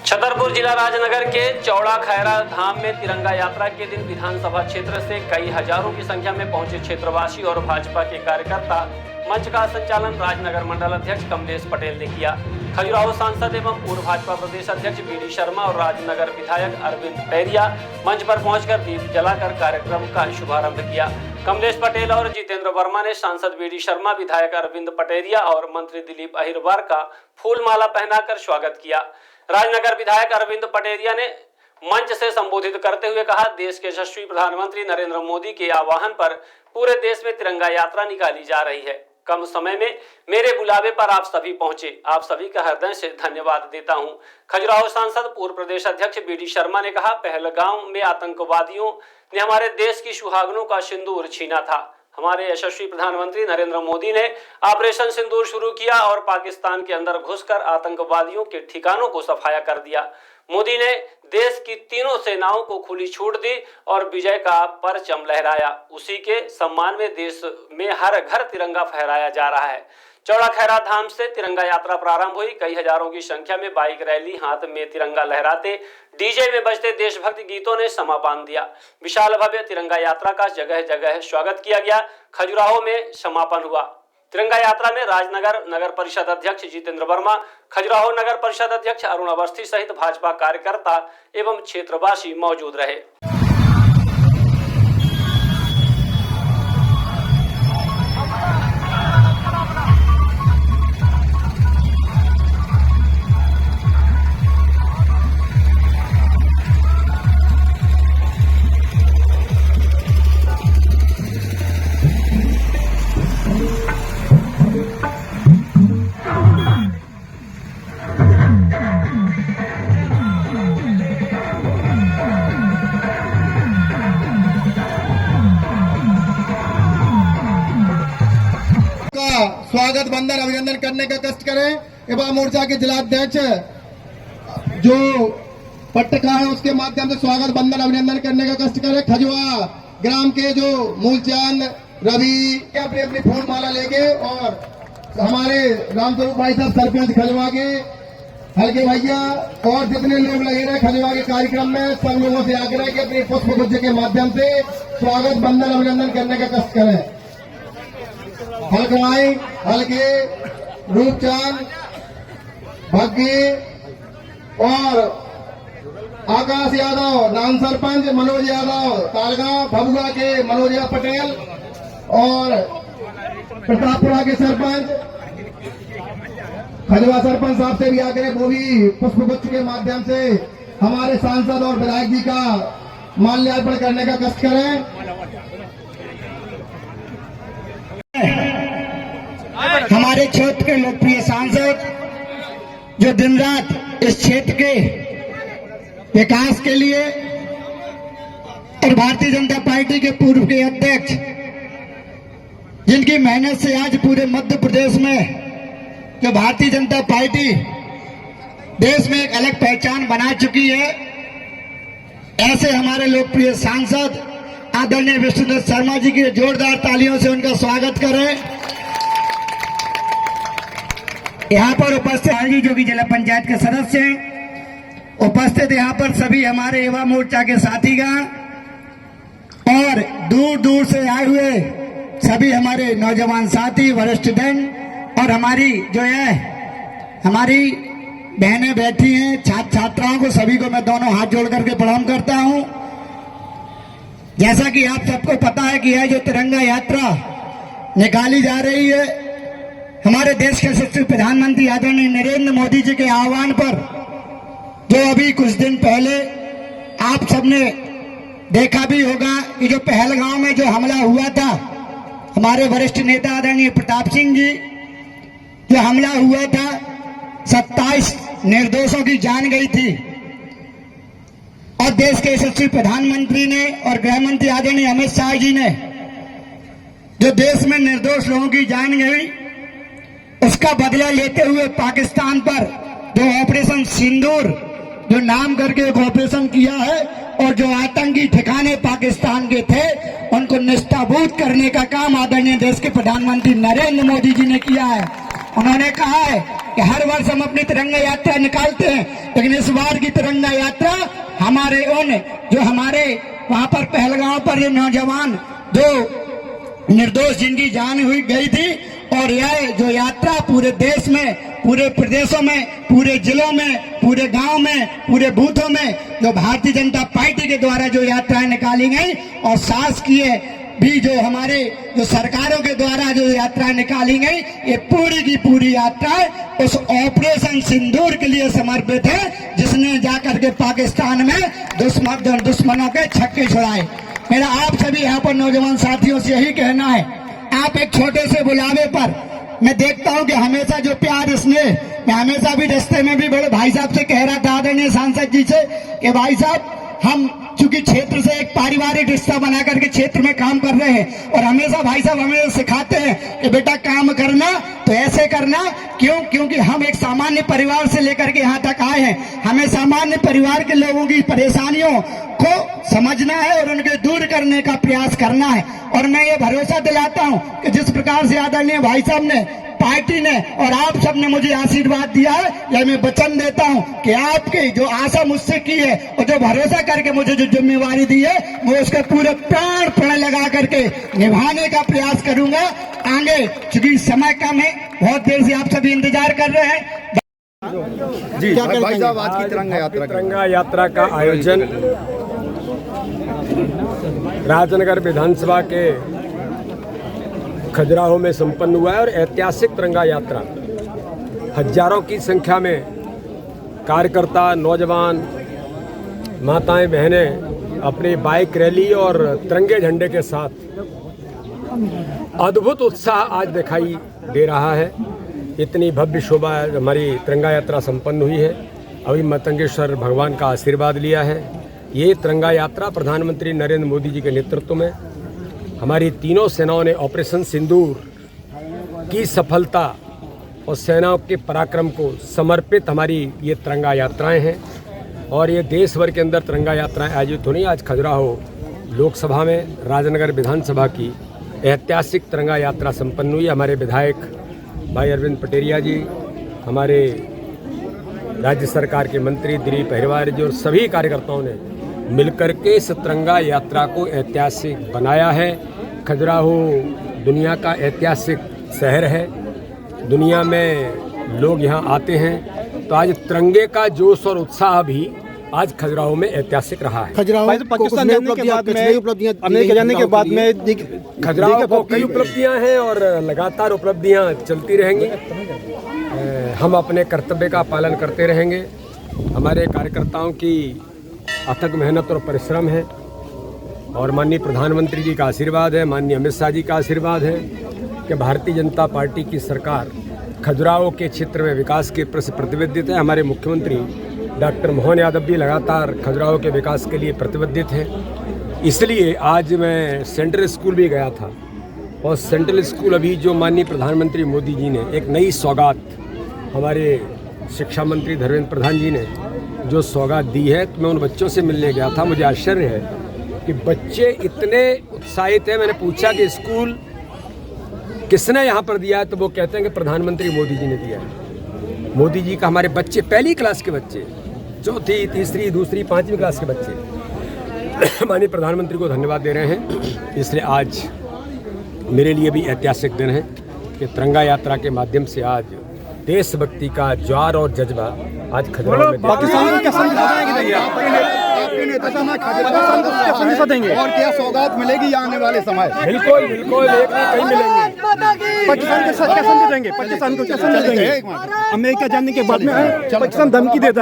छतरपुर जिला राजनगर के चौड़ा खैरा धाम में तिरंगा यात्रा के दिन विधानसभा क्षेत्र से कई हजारों की संख्या में पहुंचे क्षेत्रवासी और भाजपा के कार्यकर्ता। मंच का संचालन राजनगर मंडल अध्यक्ष कमलेश पटेल ने किया। खजुराहो सांसद एवं पूर्व भाजपा प्रदेश अध्यक्ष बीडी शर्मा और राजनगर विधायक अरविंद पटेरिया मंच पर पहुंचकर दीप जलाकर कार्यक्रम का शुभारंभ किया। कमलेश पटेल और जितेंद्र वर्मा ने सांसद बीडी शर्मा, विधायक अरविंद पटेरिया और मंत्री दिलीप अहिरवार का फूल माला पहनाकर स्वागत किया। राजनगर विधायक अरविंद पटेरिया ने मंच से संबोधित करते हुए कहा, देश के यशस्वी प्रधानमंत्री नरेंद्र मोदी के आह्वान पर पूरे देश में तिरंगा यात्रा निकाली जा रही है। कम समय में मेरे बुलावे पर आप सभी पहुंचे, आप सभी का हृदय से धन्यवाद देता हूं। खजुराहो सांसद पूर्व प्रदेश अध्यक्ष बीडी शर्मा ने कहा, पहलगाम में आतंकवादियों ने हमारे देश की सुहागनों का सिंदूर छीना था। हमारे यशस्वी प्रधानमंत्री नरेंद्र मोदी ने ऑपरेशन सिंदूर शुरू किया और पाकिस्तान के अंदर घुसकर आतंकवादियों के ठिकानों को सफाया कर दिया। मोदी ने देश की तीनों सेनाओं को खुली छूट दी और विजय का परचम लहराया। उसी के सम्मान में देश में हर घर तिरंगा फहराया जा रहा है। चौड़ा खैरा धाम से तिरंगा यात्रा प्रारंभ हुई। कई हजारों की संख्या में बाइक रैली, हाथ में तिरंगा लहराते, डीजे में बजते देशभक्ति गीतों ने समा बांध दिया। विशाल भव्य तिरंगा यात्रा का जगह जगह स्वागत किया गया। खजुराहो में समापन हुआ। तिरंगा यात्रा में राजनगर नगर परिषद अध्यक्ष जितेंद्र वर्मा, खजुराहो नगर परिषद अध्यक्ष अरुण अवस्थी सहित भाजपा कार्यकर्ता एवं क्षेत्रवासी मौजूद रहे। स्वागत बंदन अभिनंदन करने का कष्ट करें। युवा मोर्चा के जिलाध्यक्ष जो पट्टका है उसके माध्यम से स्वागत बंदन अभिनंदन करने का कष्ट करें। खजुआ ग्राम के जो मूलचंद रवि अपनी अपनी फूल माला लेके और हमारे रामस्वरूप भाई साहब सरपंच खजुआ के हल्के भैया और जितने लोग लगे रहे खजुआ के कार्यक्रम में, सब लोगों से आग्रह कि अपने पुष्प गुच्छ के माध्यम से स्वागत बंदन अभिनंदन करने का कष्ट करें। हल्कवाई, हल्के, रूपचांद, भग्गी और आकाश यादव, नाम सरपंच मनोज यादव, तालगांव भभुआ के मनोज पटेल और प्रतापपुरा के सरपंच खजुआ सरपंच साहब से भी आकर वो भी पुष्पगुच्छ के माध्यम से हमारे सांसद और विधायक जी का माल्यार्पण करने का कष्ट करें। हमारे क्षेत्र के लोकप्रिय सांसद जो दिन रात इस क्षेत्र के विकास के लिए और भारतीय जनता पार्टी के पूर्व के अध्यक्ष जिनकी मेहनत से आज पूरे मध्य प्रदेश में जो भारतीय जनता पार्टी देश में एक अलग पहचान बना चुकी है, ऐसे हमारे लोकप्रिय सांसद आदरणीय विष्णुदत्त शर्मा जी की जोरदार तालियों से उनका स्वागत करें। यहाँ पर उपस्थित हैं जी जो कि जिला पंचायत के सदस्य हैं, उपस्थित यहाँ पर सभी हमारे युवा मोर्चा के साथीगण और दूर दूर से आए हुए सभी हमारे नौजवान साथी, वरिष्ठ जन और हमारी जो है हमारी बहनें बैठी हैं, छात्र छात्राओं को सभी को मैं दोनों हाथ जोड़ करके प्रणाम करता हूँ। जैसा कि आप सबको पता है कि यह जो तिरंगा यात्रा निकाली जा रही है, हमारे देश के यशस्वी प्रधानमंत्री आदरणीय नरेंद्र मोदी जी के आह्वान पर, जो अभी कुछ दिन पहले आप सबने देखा भी होगा कि जो पहलगांव में जो हमला हुआ था, हमारे वरिष्ठ नेता आदरणीय प्रताप सिंह जी, जो हमला हुआ था 27 निर्दोषों की जान गई थी और देश के यशस्वी प्रधानमंत्री ने और गृह मंत्री आदरणीय अमित शाह जी ने जो देश में निर्दोष लोगों की जान गई उसका बदला लेते हुए पाकिस्तान पर जो ऑपरेशन सिंदूर जो नाम करके एक ऑपरेशन किया है और जो आतंकी ठिकाने पाकिस्तान के थे उनको निष्ठाभूत करने का काम आदरणीय देश के प्रधानमंत्री नरेंद्र मोदी जी ने किया है। उन्होंने कहा है कि हर वर्ष हम अपनी तिरंगा यात्रा निकालते हैं, लेकिन इस बार की तिरंगा यात्रा हमारे जो हमारे वहां पर पहलगांव पर ये नौजवान जो निर्दोष जिनकी जान हुई गई थी, और यह जो यात्रा पूरे देश में, पूरे प्रदेशों में, पूरे जिलों में, पूरे गांव में, पूरे बूथों में जो भारतीय जनता पार्टी के द्वारा जो यात्राएं निकाली गई और शासकीय भी जो हमारे जो सरकारों के द्वारा जो यात्राएं निकाली गई, ये पूरी की पूरी यात्रा उस ऑपरेशन सिंदूर के लिए समर्पित है, जिसने जाकर के पाकिस्तान में दुश्मनों के छक्के छुड़ाए। मेरा आप सभी यहाँ पर नौजवान साथियों से यही कहना है, आप एक छोटे से बुलावे पर मैं देखता हूँ कि हमेशा जो प्यार स्नेह, मैं हमेशा भी रास्ते में भी बड़े भाई साहब से कह रहा था, आदरणीय सांसद जी से, कि भाई साहब हम चूंकि क्षेत्र से एक पारिवारिक रिश्ता बना करके क्षेत्र में काम कर रहे हैं, और हमेशा भाई साहब हमें सिखाते हैं कि बेटा काम करना तो ऐसे करना, क्योंकि हम एक सामान्य परिवार से लेकर के यहाँ तक आए हैं। हमें सामान्य परिवार के लोगों की परेशानियों को समझना है और उनके दूर करने का प्रयास करना है। और मैं ये भरोसा दिलाता हूँ कि जिस प्रकार से आदरणीय भाई साहब ने, पार्टी ने और आप सब ने मुझे आशीर्वाद दिया है, यह मैं वचन देता हूं कि आपकी जो आशा मुझसे की है और जो भरोसा करके मुझे जो जिम्मेवारी दी है, मैं उसका पूरे प्राण लगा करके निभाने का प्रयास करूंगा। आगे चूंकि समय कम है, बहुत देर से आप सभी इंतजार कर रहे हैं। जी भाई साहब, आज की तिरंगा यात्रा का आयोजन राजनगर विधानसभा के खजुराहो में संपन्न हुआ है और ऐतिहासिक तिरंगा यात्रा हजारों की संख्या में कार्यकर्ता, नौजवान, माताएं, बहनें अपनी बाइक रैली और तिरंगे झंडे के साथ अद्भुत उत्साह आज दिखाई दे रहा है। इतनी भव्य शोभा हमारी तिरंगा यात्रा संपन्न हुई है। अभी मतंगेश्वर भगवान का आशीर्वाद लिया है। ये तिरंगा यात्रा प्रधानमंत्री नरेंद्र मोदी जी के नेतृत्व में हमारी तीनों सेनाओं ने ऑपरेशन सिंदूर की सफलता और सेनाओं के पराक्रम को समर्पित हमारी ये तिरंगा यात्राएं हैं। और ये देश भर के अंदर तिरंगा यात्राएं आयोजित होनी। आज खजुराहो लोकसभा में राजनगर विधानसभा की ऐतिहासिक तिरंगा यात्रा संपन्न हुई। हमारे विधायक भाई अरविंद पटेरिया जी, हमारे राज्य सरकार के मंत्री दिलीप अहिरवार जी और सभी कार्यकर्ताओं ने मिलकर के इस तिरंगा यात्रा को ऐतिहासिक बनाया है। खजुराहो दुनिया का ऐतिहासिक शहर है, दुनिया में लोग यहाँ आते हैं, तो आज तिरंगे का जोश और उत्साह भी आज खजुराहो में ऐतिहासिक रहा है। खजुराहो पाकिस्तान जाने के बाद में खजुराहो को कई उपलब्धियां हैं और लगातार उपलब्धियां चलती रहेंगी। हम अपने कर्तव्य का पालन करते रहेंगे। हमारे कार्यकर्ताओं की अथक मेहनत और परिश्रम है और माननीय प्रधानमंत्री जी का आशीर्वाद है, माननीय अमित शाह जी का आशीर्वाद है कि भारतीय जनता पार्टी की सरकार खजुराहो के क्षेत्र में विकास के प्रति प्रतिबद्ध है। हमारे मुख्यमंत्री डॉक्टर मोहन यादव भी लगातार खजुराहो के विकास के लिए प्रतिबद्ध हैं। इसलिए आज मैं सेंट्रल स्कूल भी गया था और सेंट्रल स्कूल अभी जो माननीय प्रधानमंत्री मोदी जी ने एक नई सौगात, हमारे शिक्षा मंत्री धर्मेंद्र प्रधान जी ने जो सौगात दी है, तो मैं उन बच्चों से मिलने गया था। मुझे आश्चर्य है कि बच्चे इतने उत्साहित हैं। मैंने पूछा कि स्कूल किसने यहाँ पर दिया है, तो वो कहते हैं कि प्रधानमंत्री मोदी जी ने दिया है। मोदी जी का हमारे बच्चे, पहली क्लास के बच्चे, चौथी, तीसरी, दूसरी, 5वीं क्लास के बच्चे माननीय प्रधानमंत्री को धन्यवाद दे रहे हैं। इसलिए आज मेरे लिए भी ऐतिहासिक दिन है कि तिरंगा यात्रा के माध्यम से आज देशभक्ति का ज्वार और जज्बा आज खजुराहो में देंगे और क्या सौगात मिलेगी आने वाले समय? बिल्कुल बिल्कुल, एक नहीं कहीं मिलेंगे। पाकिस्तान के साथ कैसे देंगे? पाकिस्तान को कैसे देंगे? अमेरिका जाने के बाद में पाकिस्तान धमकी देता है।